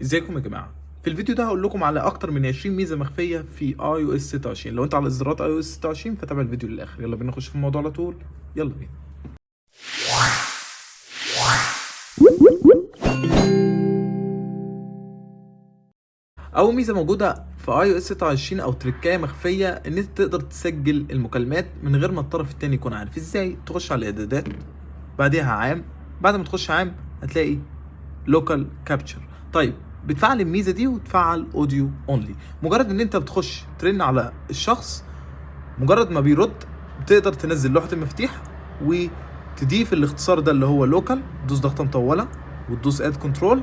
ازيكم يا جماعه. في الفيديو ده هقول لكم على اكتر من 20 ميزه مخفيه في اي او اس 26. لو انت على اصدارات اي او اس 26 فتابع الفيديو للاخر. يلا بينا نخش في الموضوع على طول. يلا بينا. اول ميزه موجوده في اي او اس 26 او تركايه مخفيه ان انت تقدر تسجل المكالمات من غير ما الطرف التاني يكون عارف. ازاي؟ تخش على الاعدادات، بعدها عام، بعد ما تخش عام هتلاقي لوكال كابتشر. طيب بتفعل الميزه دي وتفعل اوديو اونلي. مجرد ان انت بتخش ترن على الشخص، مجرد ما بيرد تقدر تنزل لوحه المفاتيح وتضيف الاختصار ده اللي هو لوكال، تدوس ضغطه مطوله وتدوس اد كنترول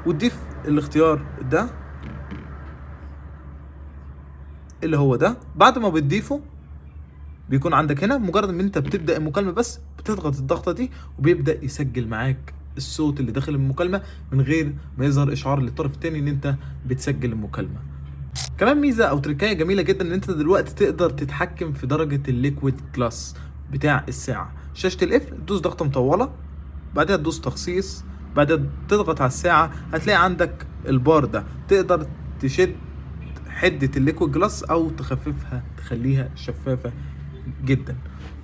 وتضيف الاختيار ده اللي هو ده. بعد ما بتضيفه بيكون عندك هنا، مجرد ان انت بتبدا المكالمه بس بتضغط الضغطه دي وبيبدا يسجل معاك الصوت اللي داخل المكالمه من غير ما يظهر اشعار للطرف الثاني ان انت بتسجل المكالمه. كمان ميزه او تركايه جميله جدا ان انت دلوقتي تقدر تتحكم في درجه الليكويد كلاس بتاع الساعه. شاشه القفل تدوس ضغطه مطوله، بعدها تدوس تخصيص، بعدها تضغط على الساعه هتلاقي عندك البار ده، تقدر تشد حده الليكويد جلاس او تخففها تخليها شفافه جدا.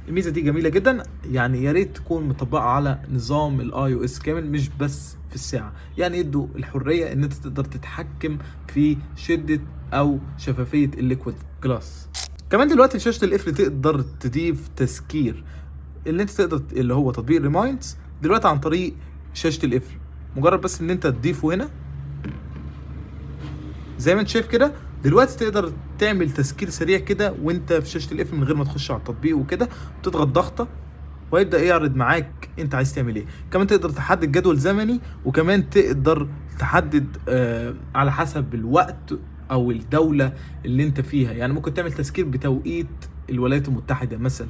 الميزه دي جميله جدا، يعني يا ريت تكون مطبقه على نظام الاي او اس كامل مش بس في الساعه. يعني يدوا الحريه ان انت تقدر تتحكم في شده او شفافيه الليكويد جلاس. كمان دلوقتي في شاشه القفل تقدر تضيف تذكير اللي انت تقدر اللي هو تطبيق ريمايندز دلوقتي عن طريق شاشه القفل. مجرد بس ان انت تضيفه هنا زي ما انت شايف كده، دلوقتي تقدر تعمل تذكير سريع كده وانت في شاشه القفل من غير ما تخش على التطبيق وكده، وتضغط ضغطه ويبدا يعرض معاك انت عايز تعمل ايه. كمان تقدر تحدد جدول زمني، وكمان تقدر تحدد على حسب الوقت او الدوله اللي انت فيها. يعني ممكن تعمل تذكير بتوقيت الولايات المتحده مثلا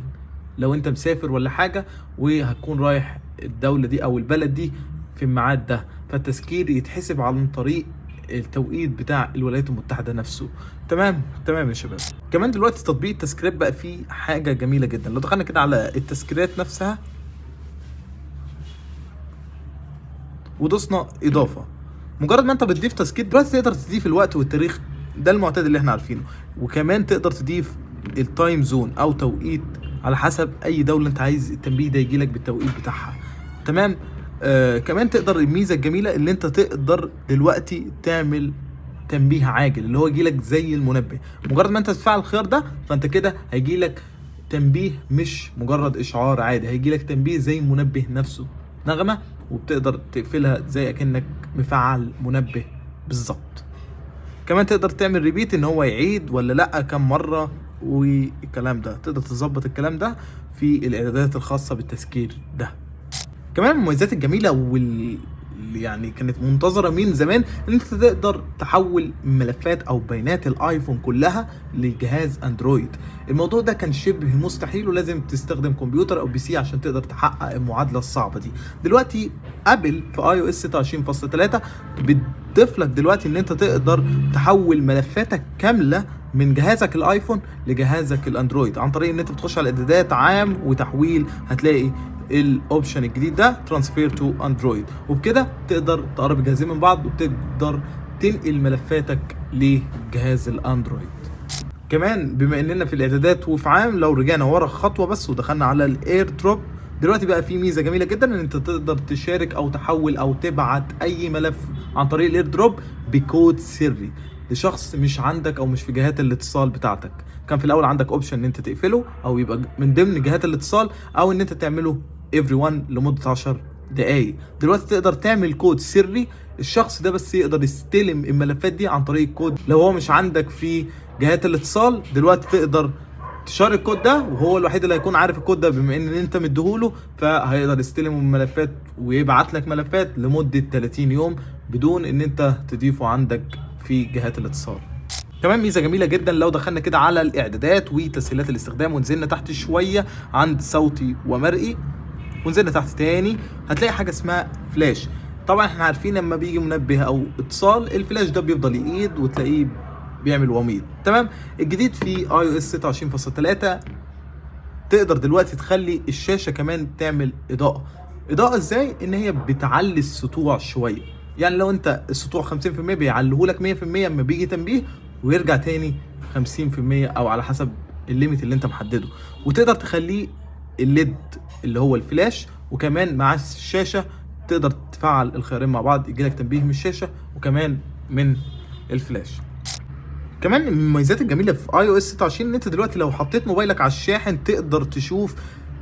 لو انت مسافر ولا حاجه وهتكون رايح الدوله دي او البلد دي في الميعاد ده، فالتذكير يتحسب عن طريق التوقيت بتاع الولايات المتحده نفسه. تمام يا شباب. كمان دلوقتي تطبيق التذكيرات بقى فيه حاجه جميله جدا. لو دخلنا كده على التذكيرات نفسها ودوسنا اضافه، مجرد ما انت بتضيف تذكير دلوقتي تقدر تضيف الوقت والتاريخ، ده المعتاد اللي احنا عارفينه. وكمان تقدر تضيف التايم زون او توقيت على حسب اي دوله انت عايز التنبيه ده يجي لك بالتوقيت بتاعها. تمام. كمان تقدر الميزه الجميله اللي انت تقدر دلوقتي تعمل تنبيه عاجل اللي هو يجي لك زي المنبه. مجرد ما انت تفعل الخيار ده فانت كده هيجي لك تنبيه مش مجرد اشعار عادي، هيجي لك تنبيه زي المنبه نفسه، نغمه، وبتقدر تقفلها زي اكنك مفعل منبه بالظبط. كمان تقدر تعمل ريبيت ان هو يعيد ولا لا كم مره، والكلام ده تقدر تظبط الكلام ده في الاعدادات الخاصه بالتذكير ده. كمان المميزات الجميله يعني كانت منتظره من زمان ان انت تقدر تحول ملفات او بيانات الايفون كلها لجهاز اندرويد. الموضوع ده كان شبه مستحيل ولازم تستخدم كمبيوتر او بي سي عشان تقدر تحقق المعادله الصعبه دي. دلوقتي ابل في اي او اس 26.3 بتضيف لك دلوقتي ان انت تقدر تحول ملفاتك كامله من جهازك الايفون لجهازك الاندرويد عن طريق ان انت بتخش على اعدادات عام وتحويل، هتلاقي الاوبشن الجديد ده ترانسفير تو اندرويد، وبكده تقدر تقرب الجهازين من بعض وتقدر تنقل ملفاتك لجهاز الاندرويد. كمان بما اننا في الاعدادات وفي عام، لو رجعنا ورا خطوه بس ودخلنا على الاير دروب، دلوقتي بقى في ميزه جميله جدا ان انت تقدر تشارك او تحول او تبعت اي ملف عن طريق الاير دروب بكود سري لشخص مش عندك او مش في جهات الاتصال بتاعتك. كان في الاول عندك اوبشن ان انت تقفله او يبقى من ضمن جهات الاتصال او ان انت تعمله everyone لمده 10 دقايق. دلوقتي تقدر تعمل كود سري، الشخص ده بس يقدر يستلم الملفات دي عن طريق الكود. لو هو مش عندك في جهات الاتصال دلوقتي تقدر تشارك الكود ده، وهو الوحيد اللي هيكون عارف الكود ده بما ان انت مديهوله، فهيقدر يستلم الملفات ويبعت لك ملفات لمده 30 يوم بدون ان انت تضيفه عندك في جهات الاتصال. كمان ميزه جميله جدا لو دخلنا كده على الاعدادات وتسهيلات الاستخدام ونزلنا تحت شويه عند صوتي ومرئي ونزلنا تحت تاني، هتلاقي حاجه اسمها فلاش. طبعا احنا عارفين لما بيجي منبه او اتصال الفلاش ده بيفضل يقيد وتلاقيه بيعمل وميض. تمام. الجديد في اي او اس 26.3 تقدر دلوقتي تخلي الشاشه كمان تعمل اضاءه ازاي؟ ان هي بتعلي السطوع شويه. يعني لو انت السطوع 50% بيعليه لك 100% اما بيجي تنبيه، ويرجع تاني 50% او على حسب الليميت اللي انت محدده. وتقدر تخليه الليد اللي هو الفلاش، وكمان مع الشاشه تقدر تفعل الخيارين مع بعض، يجي لك تنبيه من الشاشه وكمان من الفلاش. كمان من المميزات الجميله في iOS 26 ان انت دلوقتي لو حطيت موبايلك على الشاحن تقدر تشوف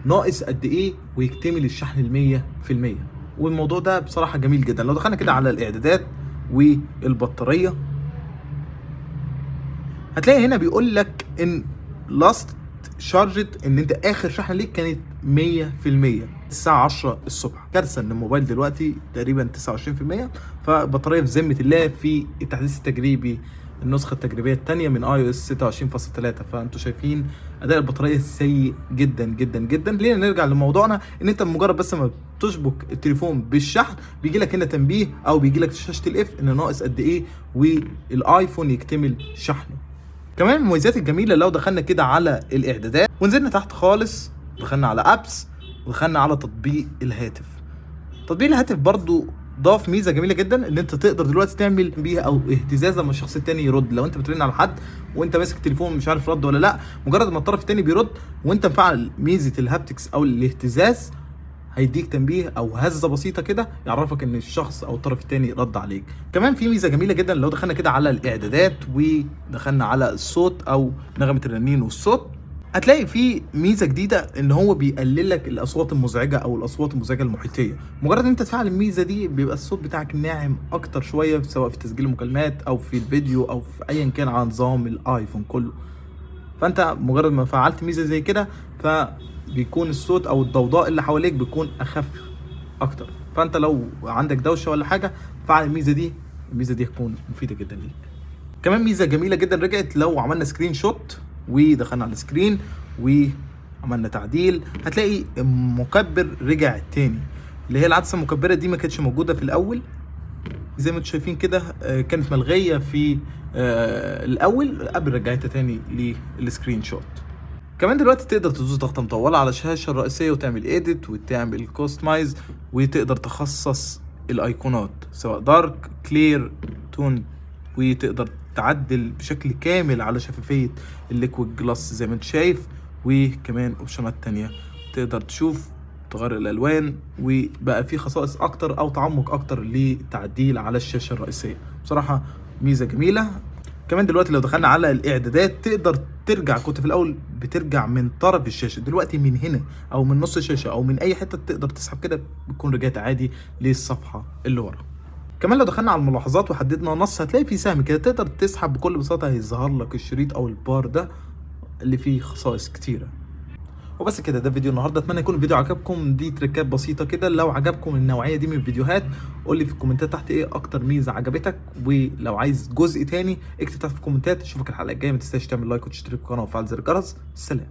ناقص قد ايه ويكتمل الشحن 100%. والموضوع ده بصراحه جميل جدا. لو دخلنا كده على الاعدادات والبطاريه، هتلاقي هنا بيقول لك ان لاست شارجت، ان انت اخر شحنه ليك كانت 100% الساعه 10 الصبح. كارثه ان الموبايل دلوقتي تقريبا 29%. فبطاريه في ذمه الله في التحديث التجريبي النسخه التجريبيه الثانيه من iOS 26.3. فانتوا شايفين اداء البطاريه سيء جدا جدا جدا. خلينا نرجع لموضوعنا، ان انت مجرد بس ما تشبك التليفون بالشحن بيجي لك هنا تنبيه او بيجي لك شاشه الاف ان ناقص قد ايه والايفون يكتمل شحنه. كمان المميزات الجميله لو دخلنا كده على الاعدادات ونزلنا تحت خالص، دخلنا على ابس ودخلنا على تطبيق الهاتف. تطبيق الهاتف برضو ضاف ميزه جميله جدا، ان انت تقدر دلوقتي تعمل بيها او اهتزاز لما الشخص التاني يرد. لو انت بترن على حد وانت ماسك التليفون مش عارف رد ولا لا، مجرد ما الطرف التاني بيرد وانت مفعل ميزه الهابتكس او الاهتزاز، هيديك تنبيه او هزه بسيطه كده يعرفك ان الشخص او الطرف الثاني رد عليك. كمان في ميزه جميله جدا لو دخلنا كده على الاعدادات ودخلنا على الصوت او نغمه الرنين والصوت، هتلاقي في ميزه جديده ان هو بيقلل لك الاصوات المزعجه او الاصوات المزعجه المحيطيه. مجرد ان انت تفعل الميزه دي بيبقى الصوت بتاعك ناعم اكتر شويه، سواء في تسجيل المكالمات او في الفيديو او في ايا كان على نظام الايفون كله. فانت مجرد ما فعلت ميزه زي كده فبيكون الصوت او الضوضاء اللي حواليك بيكون اخف اكتر. فانت لو عندك دوشه ولا حاجه فعل الميزه دي، الميزه دي هتكون مفيده جدا ليك. كمان ميزه جميله جدا رجعت لو عملنا سكرين شوت ودخلنا على السكرين وعملنا تعديل، هتلاقي المكبر رجع تاني، اللي هي العدسه المكبره دي ما كانتش موجوده في الاول زي ما انتم شايفين كده. كانت ملغيه في الاول قبل رجعتها تاني للسكرين شوت. كمان دلوقتي تقدر تدوس ضغطه مطوله على الشاشه الرئيسيه وتعمل ايديت وتعمل كوستمايز، وتقدر تخصص الايقونات سواء دارك كلير تون، وتقدر تعدل بشكل كامل على شفافيه الليكويد جلاس زي ما انت شايف. وكمان اوبشنات تانية تقدر تشوف تغير الالوان، وبقى في خصائص اكتر او تعمق اكتر للتعديل على الشاشه الرئيسيه. بصراحه ميزه جميله. كمان دلوقتي لو دخلنا على الاعدادات تقدر ترجع، كنت في الاول بترجع من طرف الشاشه، دلوقتي من هنا او من نص الشاشه او من اي حته تقدر تسحب كده، بتكون رجعت عادي للصفحه اللي ورا. كمان لو دخلنا على الملاحظات وحددنا نص هتلاقي في سهم كده تقدر تسحب بكل بساطه، هيظهر لك الشريط او البار ده اللي فيه خصائص كتيره. وبس كده، ده فيديو النهارده. اتمنى يكون الفيديو عجبكم. دي تريكات بسيطه كده. لو عجبكم النوعيه دي من الفيديوهات قول لي في الكومنتات تحت ايه اكتر ميزه عجبتك، ولو عايز جزء تاني اكتب تحت في الكومنتات. اشوفك الحلقه الجايه. ما تنساش تعمل لايك وتشترك في القناه وتفعل زر الجرس. سلام.